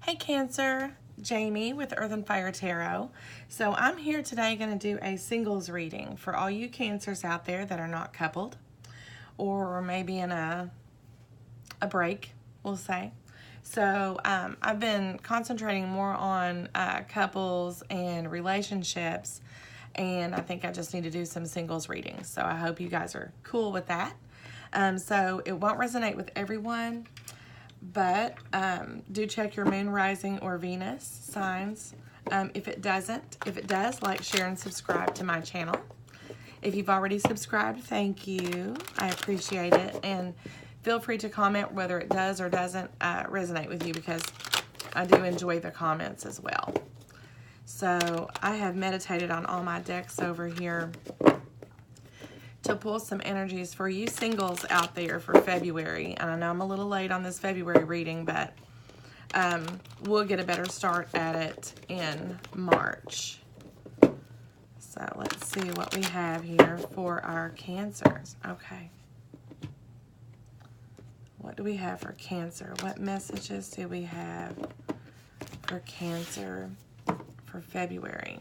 Hey Cancer, Jamie with Earth and Fire Tarot. So I'm here today going to do a singles reading for all you Cancers out there that are not coupled or maybe in a break, we'll say. So I've been concentrating more on couples and relationships, and I think I just need to do some singles readings. So I hope you guys are cool with that. So it won't resonate with everyone, but do check your moon, rising, or Venus signs. If it does, like, share, and subscribe to my channel. If you've already subscribed, thank you. I appreciate it. And feel free to comment whether it does or doesn't resonate with you, because I do enjoy the comments as well. So I have meditated on all my decks over here to pull some energies for you singles out there for February. And I know I'm a little late on this February reading, but we'll get a better start at it in March. So let's see what we have here for our Cancers. Okay. What do we have for Cancer? What messages do we have for Cancer for February?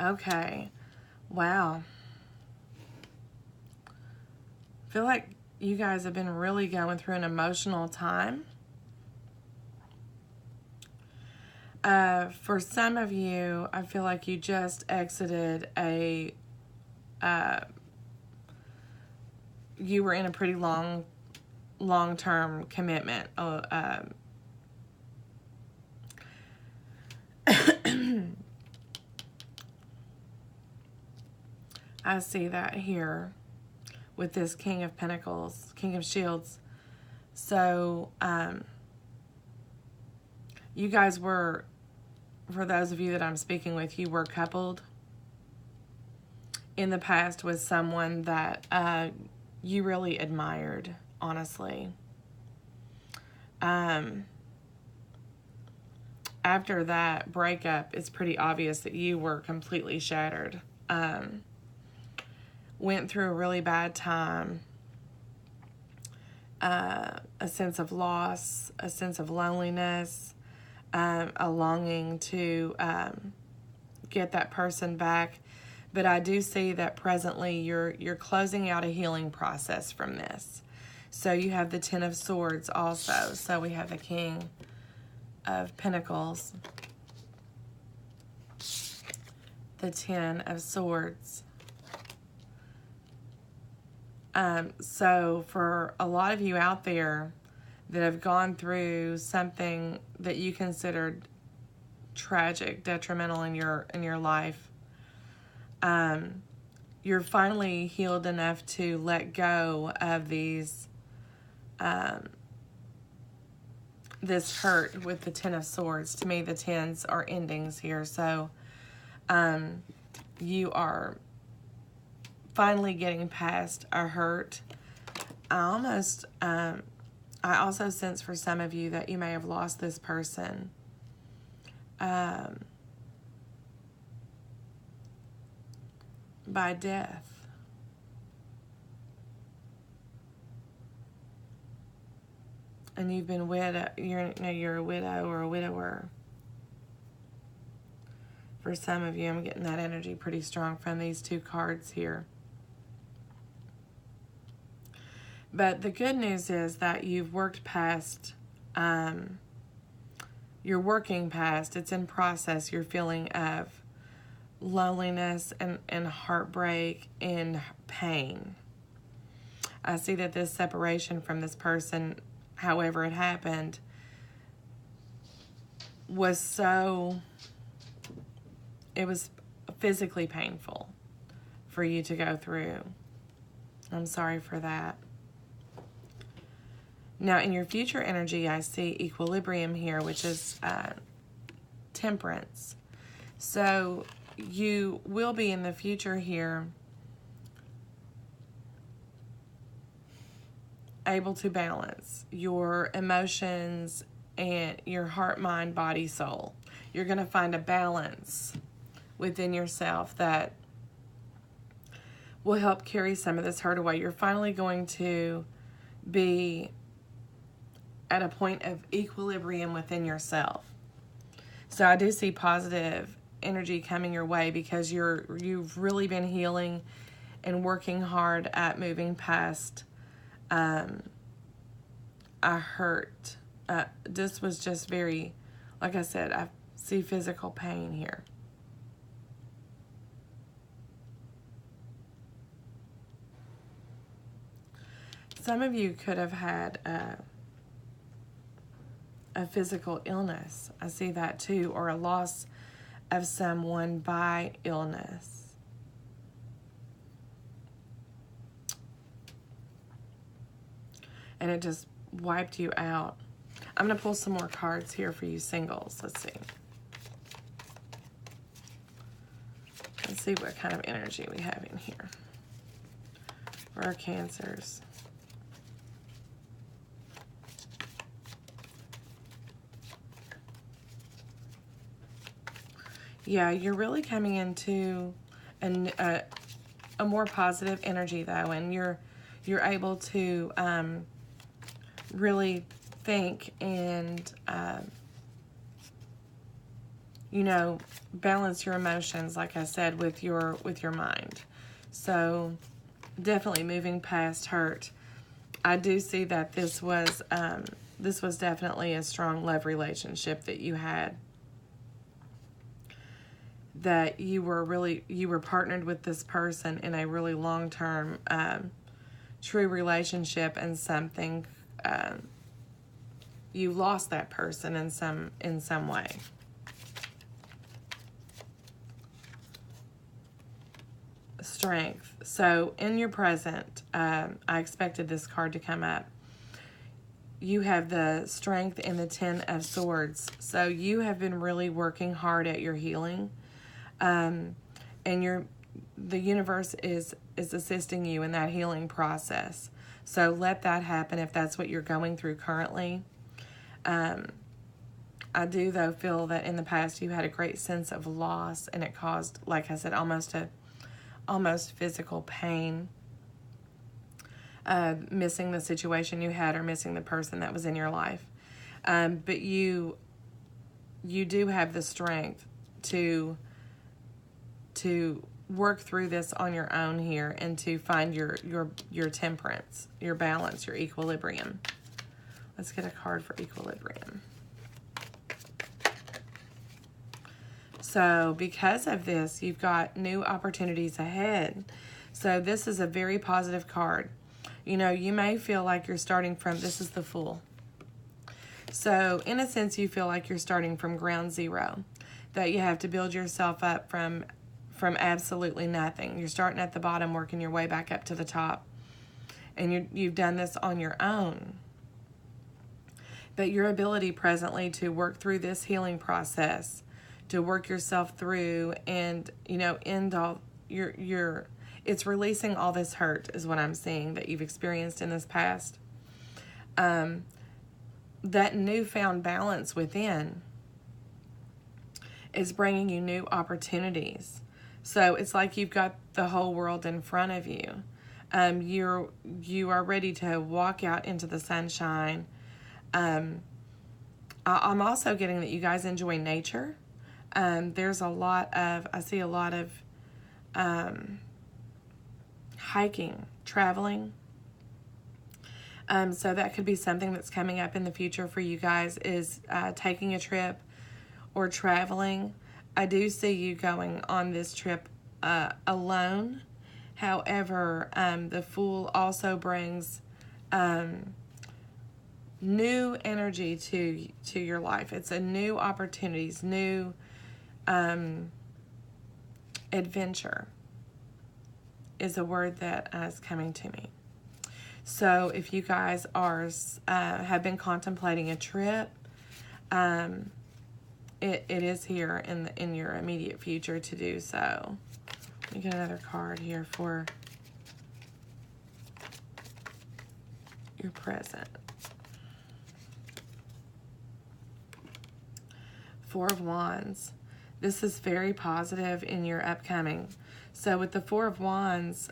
Okay. Wow. I feel like you guys have been really going through an emotional time. For some of you, I feel like you just exited a, you were in a pretty long-term commitment. I see that here with this King of Pentacles, King of Shields. So, you guys were, for those of you that I'm speaking with, you were coupled in the past with someone that you really admired, honestly. After that breakup, it's pretty obvious that you were completely shattered. Went through a really bad time, a sense of loss, a sense of loneliness, a longing to get that person back. But I do see that presently you're closing out a healing process from this. So you have the Ten of Swords also. So we have the King of Pentacles, the Ten of Swords. So for a lot of you out there that have gone through something that you considered tragic, detrimental in your life, you're finally healed enough to let go of these, this hurt with the Ten of Swords. To me, the tens are endings here. So, you are finally getting past a hurt. I also sense for some of you that you may have lost this person. By death. And you've been you're a widow or a widower. For some of you, I'm getting that energy pretty strong from these two cards here. But the good news is that you've worked past, you're working past, it's in process, your feeling of loneliness and heartbreak and pain. I see that this separation from this person, however it happened, it was physically painful for you to go through. I'm sorry for that. Now, in your future energy, I see equilibrium here, which is temperance. So you will be in the future here able to balance your emotions and your heart, mind, body, soul. You're going to find a balance within yourself that will help carry some of this hurt away. You're finally going to be at a point of equilibrium within yourself. So I do see positive energy coming your way because you've really been healing and working hard at moving past a hurt. This was just very, like I said, I see physical pain here. Some of you could have had a physical illness. I see that too, or a loss of someone by illness. And it just wiped you out. I'm going to pull some more cards here for you singles. Let's see. Let's see what kind of energy we have in here for our Cancers. Yeah, you're really coming into a more positive energy though, and you're able to really think and you know, balance your emotions, like I said, with your mind. So definitely moving past hurt. I do see that this was definitely a strong love relationship that you had. That you were partnered with this person in a really long-term true relationship, and something you lost that person in some way. Strength. So in your present, I expected this card to come up. You have the Strength and the Ten of Swords. So you have been really working hard at your healing. And the universe is assisting you in that healing process. So let that happen if that's what you're going through currently. I do, though, feel that in the past you had a great sense of loss, and it caused, like I said, almost physical pain. Missing the situation you had, or missing the person that was in your life. But you do have the strength to work through this on your own here, and to find your temperance, your balance, your equilibrium. Let's get a card for equilibrium. So because of this, you've got new opportunities ahead. So this is a very positive card. You know, you may feel like you're starting from, this is the Fool. So in a sense, you feel like you're starting from ground zero, that you have to build yourself up from absolutely nothing. You're starting at the bottom, working your way back up to the top. And you've done this on your own. But your ability presently to work through this healing process, to work yourself through, and, you know, end all it's releasing all this hurt, is what I'm seeing, that you've experienced in this past. That newfound balance within is bringing you new opportunities. So it's like you've got the whole world in front of you. You are ready to walk out into the sunshine. I'm also getting that you guys enjoy nature. There's I see a lot of hiking, traveling. So that could be something that's coming up in the future for you guys, is taking a trip or traveling. I do see you going on this trip alone. However, the Fool also brings new energy to your life. It's a new opportunities, new adventure is a word that is coming to me. So if you guys have been contemplating a trip, it is here in your immediate future to do so. Let me get another card here for your present. Four of Wands. This is very positive in your upcoming. So with the Four of Wands,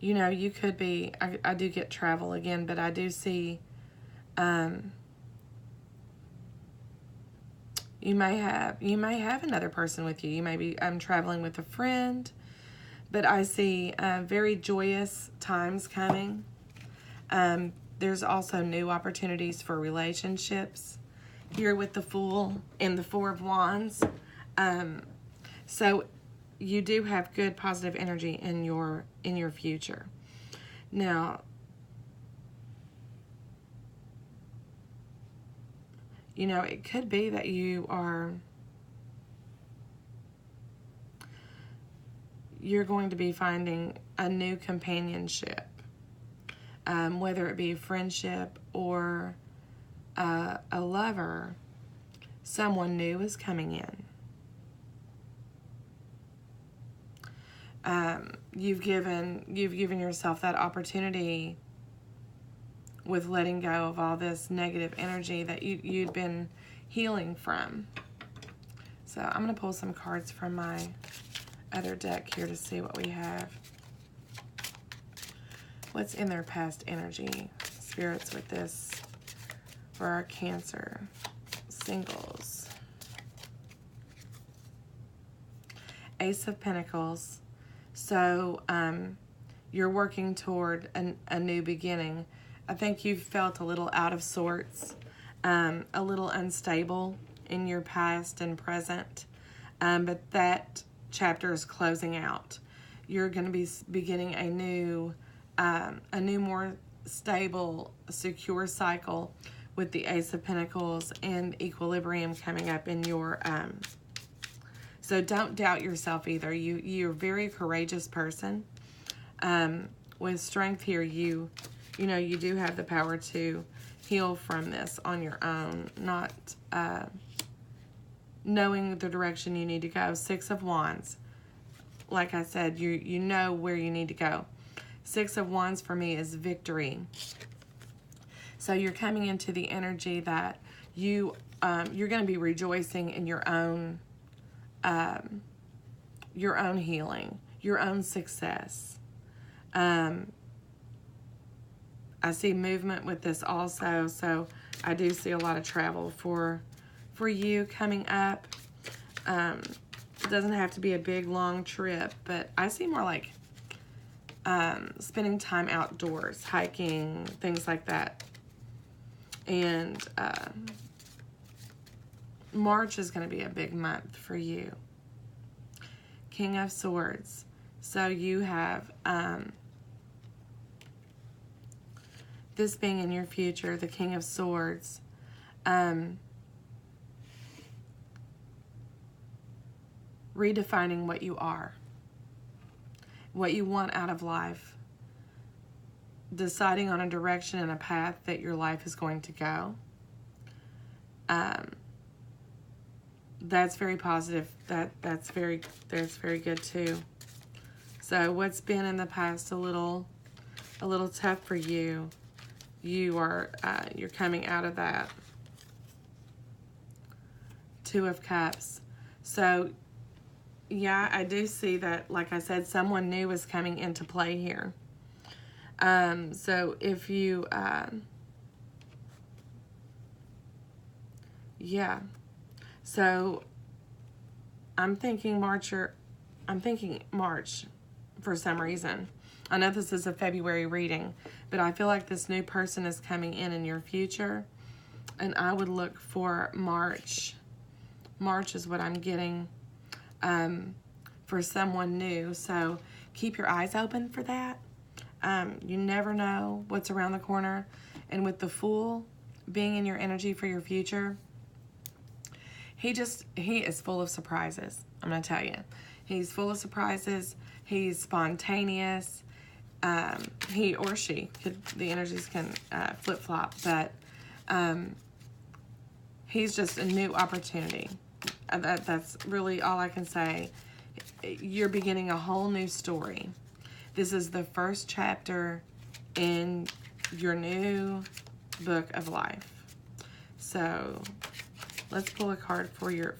you know, you could be, I do get travel again, but I do see, you may have another person with you. You may be traveling with a friend, but I see very joyous times coming. There's also new opportunities for relationships here with the Fool and the Four of Wands. So you do have good positive energy in your future. Now, you know, it could be that you're going to be finding a new companionship, whether it be a friendship or a lover. Someone new is coming in. You've given yourself that opportunity with letting go of all this negative energy that you'd been healing from. So I'm going to pull some cards from my other deck here to see what we have. What's in their past energy, spirits, with this for our Cancer singles? Ace of Pentacles. So you're working toward a new beginning. I think you've felt a little out of sorts, a little unstable in your past and present, but that chapter is closing out. You're going to be beginning a new, more stable, secure cycle with the Ace of Pentacles and equilibrium coming up in your. So don't doubt yourself either. You're a very courageous person. With strength here, you know, you do have the power to heal from this on your own, not knowing the direction you need to go. Six of Wands. Like I said, you know where you need to go. Six of Wands for me is victory. So you're coming into the energy that you're going to be rejoicing in your own healing, your own success. I see movement with this also, so I do see a lot of travel for you coming up. It doesn't have to be a big, long trip, but I see more like spending time outdoors, hiking, things like that. And March is going to be a big month for you. King of Swords. So you have this being in your future, the King of Swords. Redefining what you are, what you want out of life, deciding on a direction and a path that your life is going to go. That's very positive. That's very good too. So what's been in the past a little tough for you, you're coming out of that. Two of Cups. So yeah, I do see that, like I said, someone new is coming into play here. So if you, yeah. So I'm thinking March for some reason. I know this is a February reading, but I feel like this new person is coming in your future, and I would look for March. March is what I'm getting for someone new. So keep your eyes open for that. You never know what's around the corner. And with the Fool being in your energy for your future, he is full of surprises. I'm going to tell you. He's full of surprises. He's spontaneous. He or she, the energies can flip-flop, but he's just a new opportunity. That's really all I can say. You're beginning a whole new story. This is the first chapter in your new book of life. So let's pull a card for your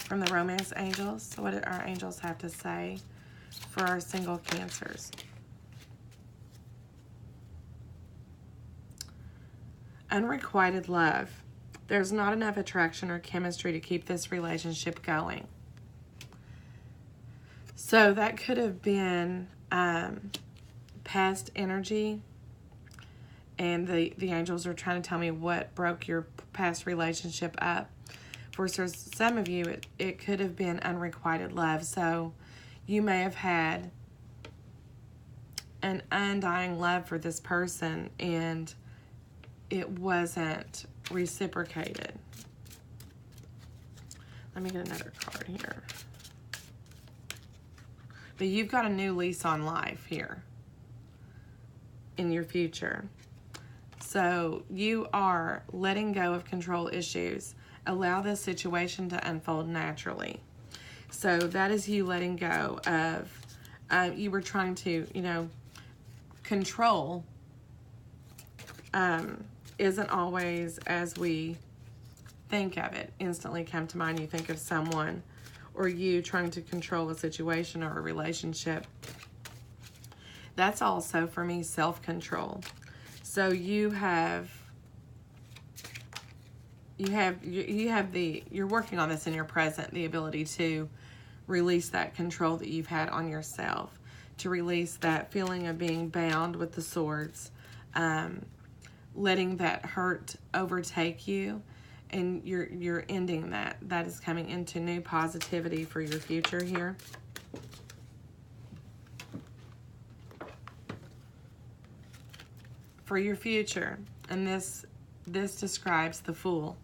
from the Romance Angels. So what do our angels have to say for our single Cancers? Unrequited love. There's not enough attraction or chemistry to keep this relationship going. So that could have been past energy, and the angels are trying to tell me what broke your past relationship up. For some of you, it could have been unrequited love. So you may have had an undying love for this person, and it wasn't reciprocated. Let me get another card here. But you've got a new lease on life here in your future. So you are letting go of control issues. Allow this situation to unfold naturally. So that is you letting go of, you were trying to, control isn't always as we think of it. Instantly come to mind, you think of someone or you trying to control a situation or a relationship. That's also, for me, self-control. So you're working on this in your present, the ability to release that control that you've had on yourself, to release that feeling of being bound with the swords, letting that hurt overtake you, and you're ending that. That is coming into new positivity for your future here. For your future, and this describes the Fool.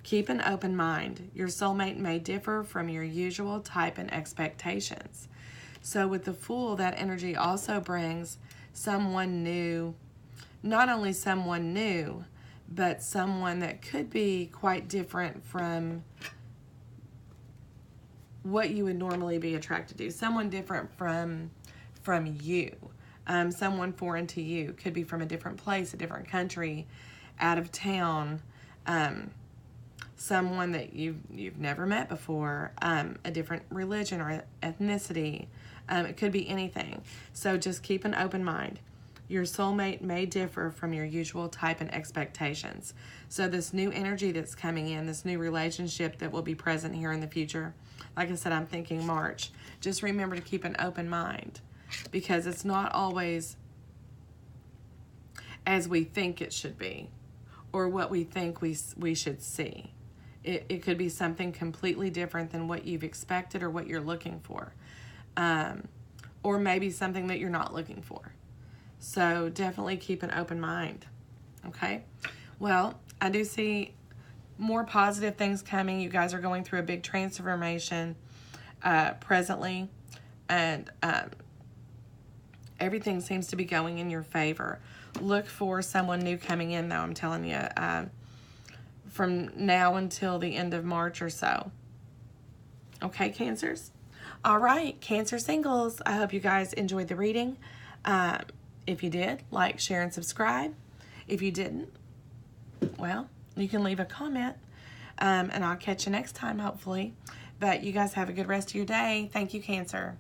Keep an open mind. Your soulmate may differ from your usual type and expectations. So with the Fool, that energy also brings someone new. Not only someone new, but someone that could be quite different from what you would normally be attracted to. Someone different from you. Someone foreign to you. Could be from a different place, a different country, out of town. Someone that you've never met before. A different religion or ethnicity. It could be anything. So just keep an open mind. Your soulmate may differ from your usual type and expectations. So this new energy that's coming in, this new relationship that will be present here in the future, like I said, I'm thinking March. Just remember to keep an open mind, because it's not always as we think it should be or what we think we should see. It could be something completely different than what you've expected or what you're looking for. Or maybe something that you're not looking for. So definitely keep an open mind, okay? Well, I do see more positive things coming. You guys are going through a big transformation presently, and everything seems to be going in your favor. Look for someone new coming in, though, I'm telling you, from now until the end of March or so. Okay, Cancers? All right, Cancer singles, I hope you guys enjoyed the reading. If you did, like, share, and subscribe. If you didn't, well, you can leave a comment, and I'll catch you next time, hopefully. But you guys have a good rest of your day. Thank you, Cancer.